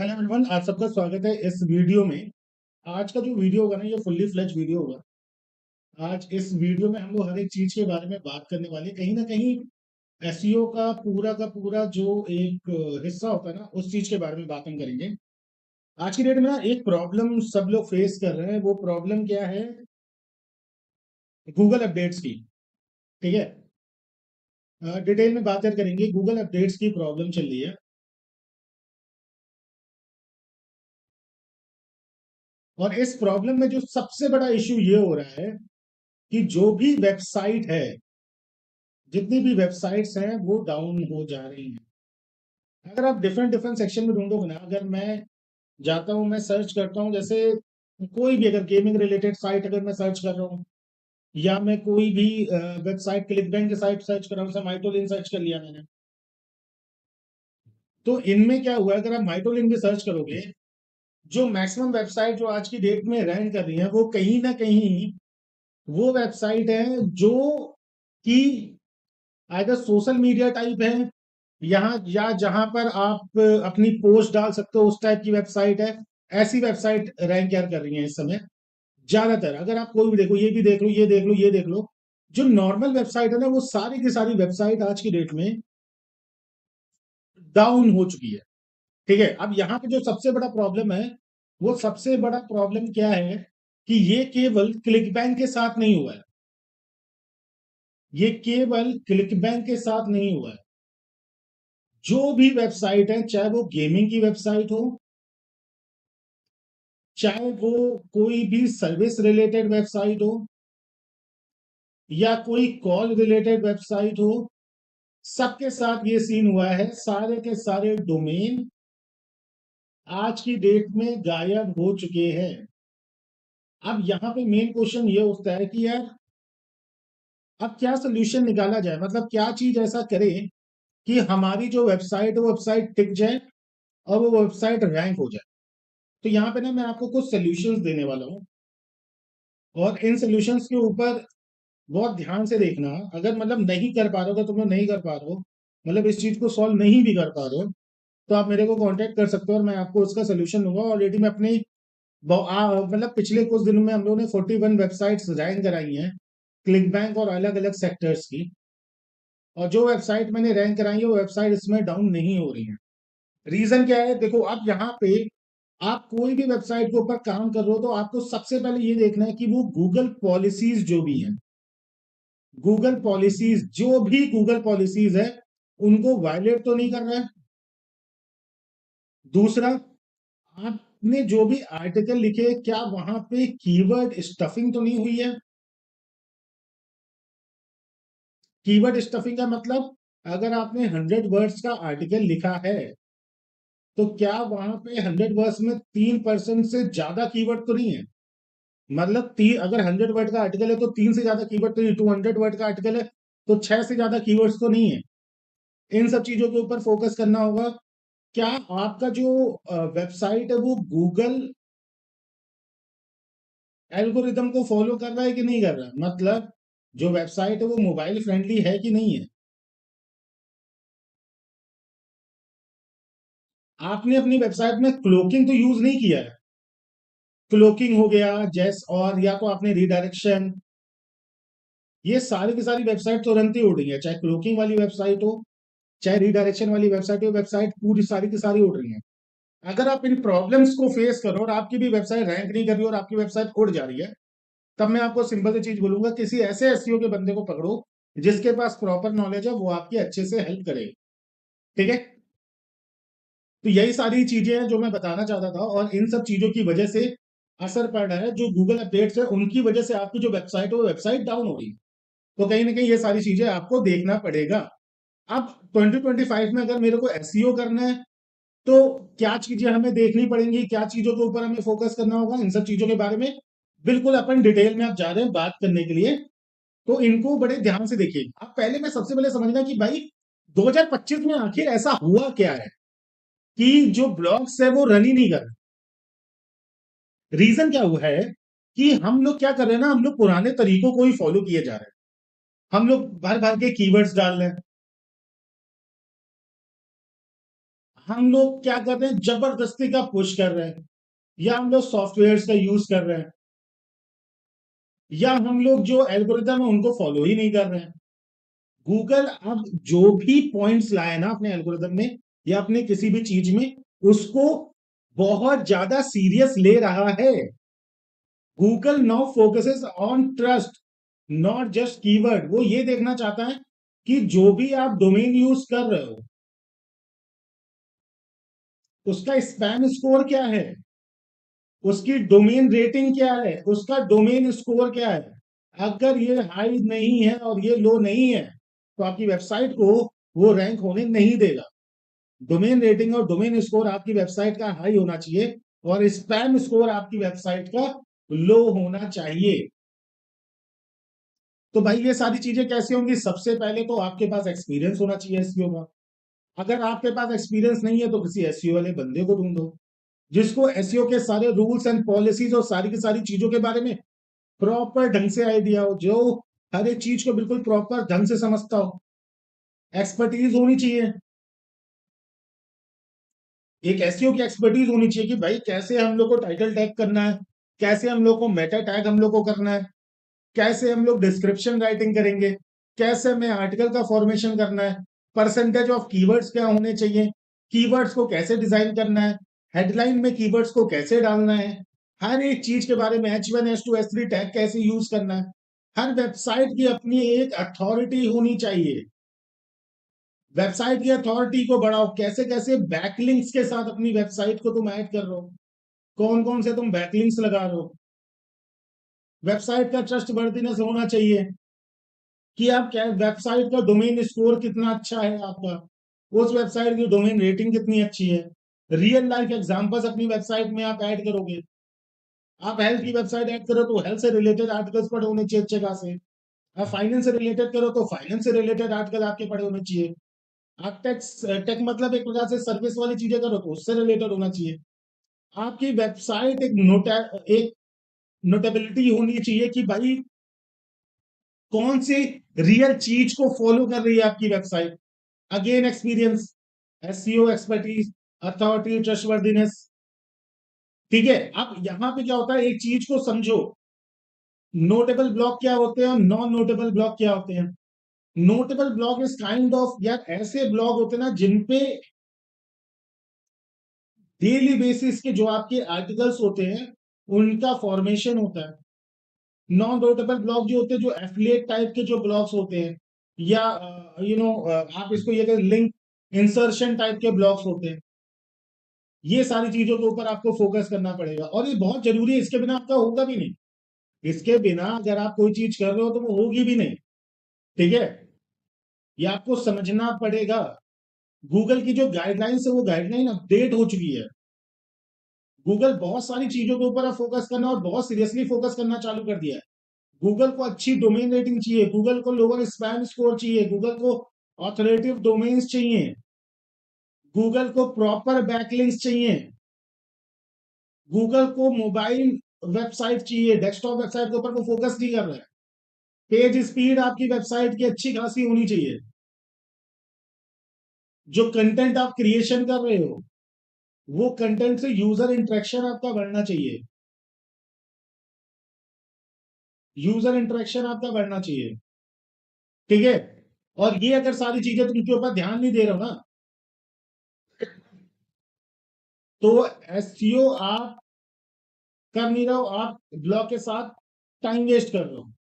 Hello everyone, आप सबका स्वागत है इस वीडियो में। आज का जो वीडियो होगा ना, ये फुल्ली फ्लेज वीडियो होगा। आज इस वीडियो में हम लोग हर एक चीज के बारे में बात करने वाले हैं। कहीं ना कहीं एसईओ का पूरा जो एक हिस्सा होता है ना, उस चीज के बारे में बात हम करेंगे। आज की डेट में ना एक प्रॉब्लम सब लोग फेस कर रहे हैं। वो प्रॉब्लम क्या है? गूगल अपडेट्स की। ठीक है। डिटेल में बात करेंगे। गूगल अपडेट्स की प्रॉब्लम चल रही है। और इस प्रॉब्लम में जो सबसे बड़ा इश्यू ये हो रहा है कि जो भी वेबसाइट है, जितनी भी वेबसाइट्स हैं वो डाउन हो जा रही हैं। अगर आप डिफरेंट डिफरेंट सेक्शन में ढूंढोगे ना, अगर मैं जाता हूँ, मैं सर्च करता हूँ, जैसे कोई भी अगर गेमिंग रिलेटेड साइट अगर मैं सर्च कर रहा हूँ, या मैं कोई भी वेबसाइट, क्लिक बैंक की साइट सर्च कर रहा हूँ, जैसे माइटोलिन सर्च कर लिया मैंने, तो इनमें क्या हुआ, अगर आप माइटोलिन भी सर्च करोगे, जो मैक्सिमम वेबसाइट जो आज की डेट में रैंक कर रही है, वो कहीं ना कहीं वो वेबसाइट है जो कि आइदर सोशल मीडिया टाइप है, यहाँ या जहां पर आप अपनी पोस्ट डाल सकते हो, उस टाइप की वेबसाइट है। ऐसी वेबसाइट रैंक यार कर रही है इस समय ज्यादातर। अगर आप कोई भी देखो, ये भी देख लो, ये देख लो, ये देख लो, जो नॉर्मल वेबसाइट है ना, वो सारी की सारी वेबसाइट आज की डेट में डाउन हो चुकी है। ठीक है। अब यहाँ पे जो सबसे बड़ा प्रॉब्लम है, वो सबसे बड़ा प्रॉब्लम क्या है कि ये केवल क्लिक बैंक के साथ नहीं हुआ है। ये केवल क्लिक बैंक के साथ नहीं हुआ है। जो भी वेबसाइट है, चाहे वो गेमिंग की वेबसाइट हो, चाहे वो कोई भी सर्विस रिलेटेड वेबसाइट हो, या कोई कॉल रिलेटेड वेबसाइट हो, सबके साथ ये सीन हुआ है। सारे के सारे डोमेन आज की डेट में गायब हो चुके हैं। अब यहाँ पे मेन क्वेश्चन ये उठता है कि यार, अब क्या सोल्यूशन निकाला जाए, मतलब क्या चीज ऐसा करे कि हमारी जो वेबसाइट है वो वेबसाइट टिक जाए और वो वेबसाइट रैंक हो जाए। तो यहाँ पे ना मैं आपको कुछ सोल्यूशंस देने वाला हूँ, और इन सोल्यूशंस के ऊपर बहुत ध्यान से देखना। अगर मतलब नहीं कर पा रहे हो, अगर तुम लोग नहीं कर पा रहे हो, मतलब इस चीज को सॉल्व नहीं भी कर पा रहे हो, तो आप मेरे को कांटेक्ट कर सकते हो और मैं आपको उसका सोल्यूशन दूंगा। ऑलरेडी मैं अपनी मतलब पिछले कुछ दिनों में हम लोगों ने 41 वेबसाइट्स रैंक कराई हैं, क्लिक बैंक और अलग अलग सेक्टर्स की। और जो वेबसाइट मैंने रैंक कराई है, वो वेबसाइट इसमें डाउन नहीं हो रही है। रीजन क्या है? देखो, आप यहाँ पे आप कोई भी वेबसाइट के ऊपर काम कर रहे हो, तो आपको सबसे पहले ये देखना है कि वो गूगल पॉलिसीज जो भी है, गूगल पॉलिसीज जो भी गूगल पॉलिसीज है, उनको वायलेट तो नहीं कर रहा है। दूसरा, आपने जो भी आर्टिकल लिखे, क्या वहां पे कीवर्ड स्टफिंग तो नहीं हुई है? कीवर्ड स्टफिंग का मतलब, अगर आपने 100 वर्ड्स का आर्टिकल लिखा है, तो क्या वहां पे 100 वर्ड्स में 3% से ज्यादा कीवर्ड तो नहीं है? मतलब अगर 100 वर्ड का आर्टिकल है तो 3 से ज्यादा कीवर्ड तो नहीं। 200 वर्ड का आर्टिकल है तो 6 से ज्यादा कीवर्ड्स तो नहीं है। इन सब चीजों के ऊपर फोकस करना होगा। क्या आपका जो वेबसाइट है वो गूगल एल्गोरिदम को फॉलो कर रहा है कि नहीं कर रहा है? मतलब जो वेबसाइट है वो मोबाइल फ्रेंडली है कि नहीं है? आपने अपनी वेबसाइट में क्लोकिंग तो यूज नहीं किया है? क्लोकिंग हो गया जैस, और या तो आपने रिडायरेक्शन, ये सारी की सारी वेबसाइट तुरंत ही उड़ रही है। चाहे क्लोकिंग वाली वेबसाइट हो, चाहे रिडायरेक्शन वाली वेबसाइट हो, वेबसाइट पूरी सारी की सारी उड़ रही है। अगर आप इन प्रॉब्लम्स को फेस करो और आपकी भी वेबसाइट रैंक नहीं कर रही और आपकी वेबसाइट उड़ जा रही है, तब मैं आपको सिंपल सी चीज बोलूंगा, किसी ऐसे एसईओ के बंदे को पकड़ो जिसके पास प्रॉपर नॉलेज है, वो आपकी अच्छे से हेल्प करेगा। ठीक है। तो यही सारी चीजें हैं जो मैं बताना चाहता था, और इन सब चीजों की वजह से असर पड़ रहा है। जो गूगल अपडेट्स है उनकी वजह से आपकी जो वेबसाइट है वो वेबसाइट डाउन हो रही है। तो कहीं ना कहीं ये सारी चीजें आपको देखना पड़ेगा। अब 2025 में अगर मेरे को एसईओ करना है, तो क्या चीजें हमें देखनी पड़ेंगी, क्या चीजों के ऊपर हमें फोकस करना होगा, इन सब चीजों के बारे में बिल्कुल अपन डिटेल में आप जा रहे हैं बात करने के लिए। तो इनको बड़े ध्यान से देखिए। अब पहले मैं सबसे पहले समझना कि भाई 2025 में आखिर ऐसा हुआ क्या है कि जो ब्लॉग्स है वो रन ही नहीं कर रहे। रीजन क्या हुआ है कि हम लोग क्या कर रहे हैं ना, हम लोग पुराने तरीकों को ही फॉलो किए जा रहे हैं। हम लोग भर भर के कीवर्ड्स डाल रहे हैं। हम लोग क्या कर रहे हैं, जबरदस्ती का पुश कर रहे हैं, या हम लोग सॉफ्टवेयर का यूज कर रहे हैं, या हम लोग जो एल्गोरिदम है उनको फॉलो ही नहीं कर रहे हैं। गूगल अब जो भी पॉइंट्स लाए ना अपने एल्गोरिदम में या अपने किसी भी चीज में, उसको बहुत ज्यादा सीरियस ले रहा है। Google now focuses on trust, not just keyword. वो ये देखना चाहता है कि जो भी आप डोमेन यूज कर रहे हो उसका स्पैम स्कोर क्या है, उसकी डोमेन रेटिंग क्या है, उसका डोमेन स्कोर क्या है। अगर ये हाई नहीं है और ये लो नहीं है तो आपकी वेबसाइट को वो रैंक होने नहीं देगा। डोमेन रेटिंग और डोमेन स्कोर आपकी वेबसाइट का हाई होना चाहिए और स्पैम स्कोर आपकी वेबसाइट का लो होना चाहिए। तो भाई ये सारी चीजें कैसे होंगी, सबसे पहले तो आपके पास एक्सपीरियंस होना चाहिए एसईओ का। अगर आपके पास एक्सपीरियंस नहीं है तो किसी एसईओ वाले बंदे को ढूंढो जिसको एसईओ के सारे रूल्स एंड पॉलिसीज और सारी की सारी चीजों के बारे में प्रॉपर ढंग से आइडिया हो, जो हर एक चीज को बिल्कुल प्रॉपर ढंग से समझता हो। एक्सपर्टीज होनी चाहिए, एक एसईओ की एक्सपर्टीज होनी चाहिए कि भाई कैसे हम लोग को टाइटल टैग करना है, कैसे हम लोग को मेटा टैग हम लोग को करना है, कैसे हम लोग डिस्क्रिप्शन राइटिंग करेंगे, कैसे हमें आर्टिकल का फॉर्मेशन करना है, परसेंटेज ऑफ कीवर्ड्स क्या होने चाहिए, कीवर्ड्स को कैसे डिजाइन करना है, हेडलाइन में कीवर्ड्स को कैसे डालना है, हर एक चीज के बारे में H1 H2 H3 टैग कैसे यूज करना है। हर वेबसाइट की अपनी एक अथॉरिटी होनी चाहिए। वेबसाइट की अथॉरिटी को बढ़ाओ, कैसे कैसे बैकलिंक्स के साथ अपनी वेबसाइट को तुम ऐड कर रहे हो, कौन कौन से तुम बैकलिंक्स लगा रहे हो। वेबसाइट का ट्रस्ट वर्दीनेस होना चाहिए कि आप क्या वेबसाइट का डोमेन स्कोर कितना अच्छा है आपका, उस वेबसाइट की डोमेन रेटिंग कितनी अच्छी है। रियल लाइफ एग्जांपल्स अपनी वेबसाइट में आप ऐड करोगे। आप हेल्थ की वेबसाइट ऐड करो तो हेल्थ से रिलेटेड आर्टिकल्स पढ़े होने चाहिए अच्छे खासे। आप फाइनेंस से रिलेटेड करो तो फाइनेंस से रिलेटेड आर्टिकल आपके पढ़े होने चाहिए। आप टेक मतलब एक प्रकार से सर्विस वाली चीजें करो तो उससे रिलेटेड होना चाहिए। आपकी वेबसाइट एक नोटेबिलिटी होनी चाहिए कि भाई कौन सी रियल चीज को फॉलो कर रही है आपकी website. Again experience, SEO expertise, authority, trustworthiness. ठीक है, अब यहां पे क्या होता है, एक चीज को समझो, नोटेबल ब्लॉक क्या होते हैं और नॉन नोटेबल ब्लॉक क्या होते हैं। Notable block is kind of यार ऐसे ब्लॉग होते हैं ना जिनपे डेली बेसिस के जो आपके आर्टिकल्स होते हैं उनका फॉर्मेशन होता है। नॉन नोटेबल ब्लॉग जो होते हैं, जो एफिलिएट टाइप के जो ब्लॉग्स होते हैं, या आप इसको ये लिंक इंसर्शन टाइप के ब्लॉग्स होते हैं। ये सारी चीजों के ऊपर आपको फोकस करना पड़ेगा और ये बहुत जरूरी है, इसके बिना आपका होगा भी नहीं। इसके बिना अगर आप कोई चीज कर रहे हो तो वो होगी भी नहीं। ठीक है, ये आपको समझना पड़ेगा। गूगल की जो गाइडलाइंस है वो गाइडलाइन अपडेट हो चुकी है। गूगल बहुत सारी चीजों के ऊपर अब फोकस करना और बहुत सीरियसली फोकस करना चालू कर दिया है। गूगल को अच्छी डोमेन रेटिंग चाहिए, गूगल को लोअर स्पैम स्कोर चाहिए, गूगल को ऑथोरेटिव डोमेन्स चाहिए, गूगल को प्रॉपर बैकलिंक्स चाहिए, गूगल को मोबाइल वेबसाइट चाहिए, डेस्कटॉप वेबसाइट के ऊपर वो फोकस नहीं कर रहा है। पेज स्पीड आपकी वेबसाइट की अच्छी खासी होनी चाहिए। जो कंटेंट आप क्रिएशन कर रहे हो वो कंटेंट से यूजर इंटरेक्शन आपका बढ़ना चाहिए। यूजर इंटरेक्शन आपका बढ़ना चाहिए। ठीक है, और ये अगर सारी चीजें तुम उनके ऊपर ध्यान नहीं दे रहे हो ना तो एसईओ आप कर नहीं रहे हो, आप ब्लॉग के साथ टाइम वेस्ट कर रहे हो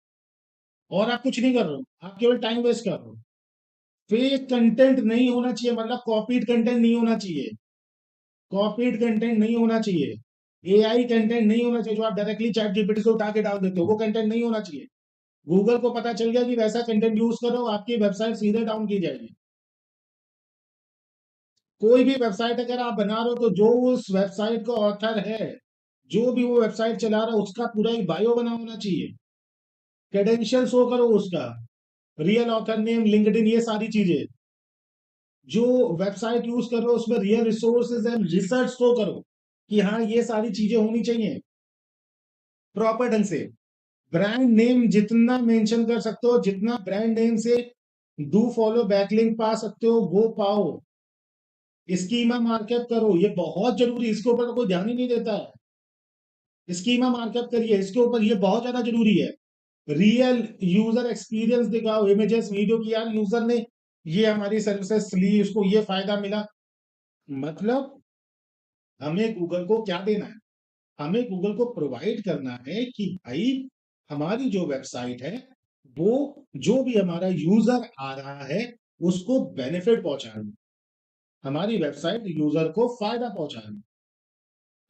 और आप कुछ नहीं कर रहे हो, आप केवल टाइम वेस्ट कर रहे हो। फेक कंटेंट नहीं होना चाहिए, मतलब कॉपीड कंटेंट नहीं होना चाहिए। कॉपीड कंटेंट नहीं होना चाहिए, एआई कंटेंट नहीं होना चाहिए जो आप डायरेक्टली चैट जीपीटी से उठा के डाल देते हो, वो कंटेंट नहीं होना चाहिए। गूगल को पता चल गया कि वैसा कंटेंट यूज करो, आपकी वेबसाइट सीधे डाउन की जाएगी। कोई भी वेबसाइट अगर आप बना रहे हो तो जो उस वेबसाइट का ऑथर है, जो भी वो वेबसाइट चला रहा है उसका पूरा एक बायो बना होना चाहिए, क्रेडेंशियल शो करो उसका, रियल ऑथर नेम, लिंक्डइन, ये सारी चीजें। जो वेबसाइट यूज कर रहे हो उसमें real resources and research show करो कि हाँ ये सारी चीजें होनी चाहिए प्रॉपर ढंग से। ब्रांड नेम जितना मेंशन कर सकते हो, जितना ब्रांड नेम से डू फॉलो बैकलिंक पा सकते हो वो पाओ। स्कीमा मार्कअप करो, ये बहुत जरूरी, इसके ऊपर तो कोई ध्यान ही नहीं देता है। स्कीमा मार्कअप करिए, इसके ऊपर ये बहुत ज्यादा जरूरी है। रियल यूजर एक्सपीरियंस दिखाओ, इमेजेस वीडियो की, यार यूजर ने ये हमारी सर्विसेज ली, उसको ये फायदा मिला। मतलब हमें गूगल को क्या देना है? हमें गूगल को प्रोवाइड करना है कि भाई हमारी जो वेबसाइट है वो, जो भी हमारा यूजर आ रहा है उसको बेनिफिट पहुंचानी, हमारी वेबसाइट यूजर को फायदा पहुंचानी।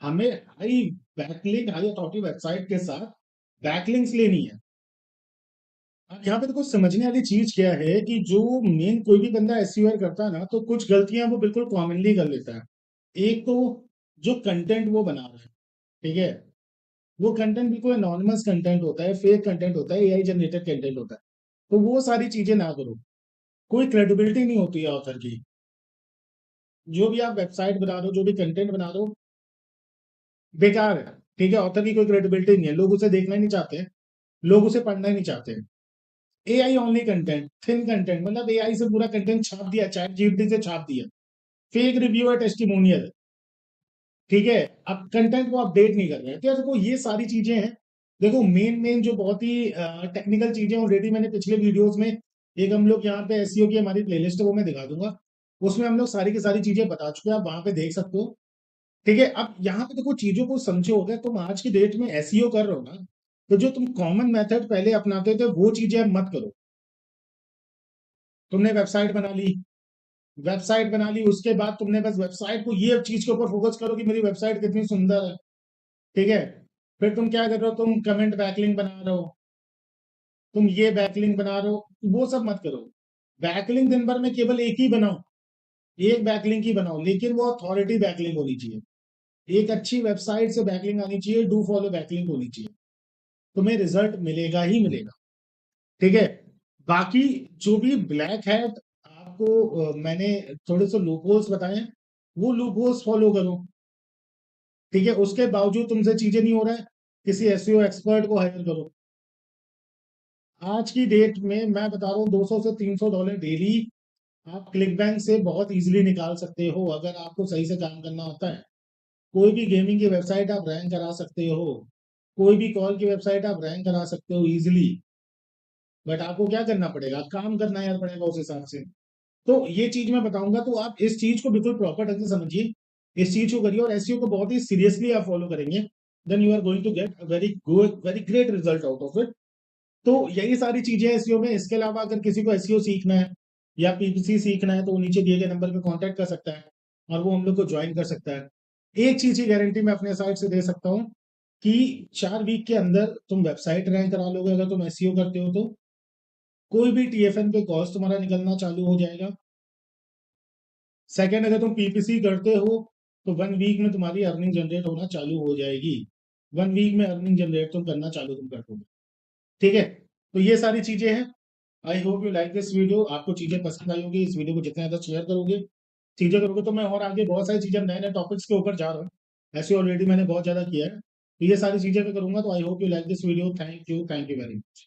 हमें high backlink, high authority website के साथ बैकलिंक्स लेनी है। अब यहाँ पे देखो समझने वाली चीज क्या है कि जो मेन कोई भी बंदा एसईओ करता है ना, तो कुछ गलतियां वो बिल्कुल कॉमनली कर लेता है। एक तो जो कंटेंट वो बना रहा है, ठीक है, वो कंटेंट बिल्कुल एनोनिमस कंटेंट होता है, फेक कंटेंट होता है, एआई जनरेटेड कंटेंट होता है। तो वो सारी चीजें ना करो, कोई क्रेडिबिलिटी नहीं होती है ऑथर की। जो भी आप वेबसाइट बना रहे हो, जो भी कंटेंट बना रहे हो, बेकार है, ठीक है, ऑथर की कोई क्रेडिबिलिटी नहीं है, लोग उसे देखना ही नहीं चाहते हैं, लोग उसे पढ़ना ही नहीं चाहते हैं। AI only content, thin content, मतलब एआई से पूरा कंटेंट छाप दिया, चैट जीपीटी से छाप दिया, फेक रिव्यू है, टेस्टिमोनियल, ठीक है। अब कंटेंट को अपडेट नहीं कर रहे हैं, तो देखो ये सारी चीजें हैं। देखो मेन मेन जो बहुत ही टेक्निकल चीजें, ऑलरेडी मैंने पिछले वीडियोस में, एक हम लोग यहाँ पे एसईओ की हमारी प्लेलिस्ट है वो मैं दिखा दूंगा, उसमें हम लोग सारी की सारी चीजें बता चुके हैं, आप वहां पे देख सकते हो, ठीक है। अब यहाँ पे देखो चीजों को समझो, अगर तुम आज की डेट में एसईओ कर रहे हो ना, तो जो तुम कॉमन मेथड पहले अपनाते थे वो चीजें अब मत करो। तुमने वेबसाइट बना ली, उसके बाद तुमने बस वेबसाइट को, ये चीज के ऊपर फोकस करो कि मेरी वेबसाइट कितनी सुंदर है, ठीक है। फिर तुम क्या कर रहे हो, तुम कमेंट बैकलिंक बना रहे हो, तुम ये बैकलिंक बना रहे हो, वो सब मत करो। बैकलिंक दिन भर में केवल एक ही बनाओ, एक बैकलिंक ही बनाओ, लेकिन वो अथॉरिटी बैकलिंक होनी चाहिए। एक अच्छी वेबसाइट से बैकलिंक आनी चाहिए, डू फॉलो बैकलिंक होनी चाहिए, तुम्हें रिजल्ट मिलेगा ही मिलेगा, ठीक है। बाकी जो भी ब्लैक हैट आपको मैंने थोड़े से लूपहोल्स बताए हैं, वो लूपहोल्स फॉलो करो, ठीक है। उसके बावजूद तुमसे चीजें नहीं हो रहा है, किसी एसईओ एक्सपर्ट को हायर करो। आज की डेट में मैं बता रहा हूँ, 200 से $300 डेली आप क्लिक बैंक से बहुत इजीली निकाल सकते हो, अगर आपको सही से काम करना होता है। कोई भी गेमिंग की वेबसाइट आप रैंक करा सकते हो, कोई भी कॉल की वेबसाइट आप रैंक करा सकते हो इजीली, बट आपको क्या करना पड़ेगा, काम करना यार पड़ेगा उस हिसाब से। तो ये चीज मैं बताऊंगा, तो आप इस चीज को बिल्कुल प्रॉपर ढंग से समझिए, इस चीज को करिए, और एसईओ को बहुत ही सीरियसली आप फॉलो करेंगे, then you are going to get very good, very great result out of it. तो यही सारी चीजें एसईओ में। इसके अलावा अगर किसी को एसईओ सीखना है या पीपीसी सीखना है, तो वो नीचे दिए गए नंबर पे कांटेक्ट कर सकता है और वो हम लोग को ज्वाइन कर सकता है। एक चीज की गारंटी मैं अपने साइड से दे सकता हूँ कि 4 वीक के अंदर तुम वेबसाइट रैंक करा लोगे, अगर तुम एसईओ करते हो तो। कोई भी टीएफएन पे कॉस्ट तुम्हारा निकलना चालू हो जाएगा। सेकंड, अगर तुम पीपीसी करते हो तो 1 वीक में तुम्हारी अर्निंग जनरेट होना चालू हो जाएगी, 1 वीक में अर्निंग जनरेट तुम करना चालू तुम कर दोगे, ठीक है। तो ये सारी चीजें हैं। I hope you like this video, आपको चीजें पसंद आई होगी। इस वीडियो को जितना ज्यादा शेयर करोगे, चीजें करोगे, तो मैं और आगे बहुत सारी चीजें, नए नए टॉपिक्स के ऊपर जा रहा हूँ, ऐसे ऑलरेडी मैंने बहुत ज्यादा किया है, तो ये सारी चीजें मैं करूंगा। तो I hope you like this video, thank you very much.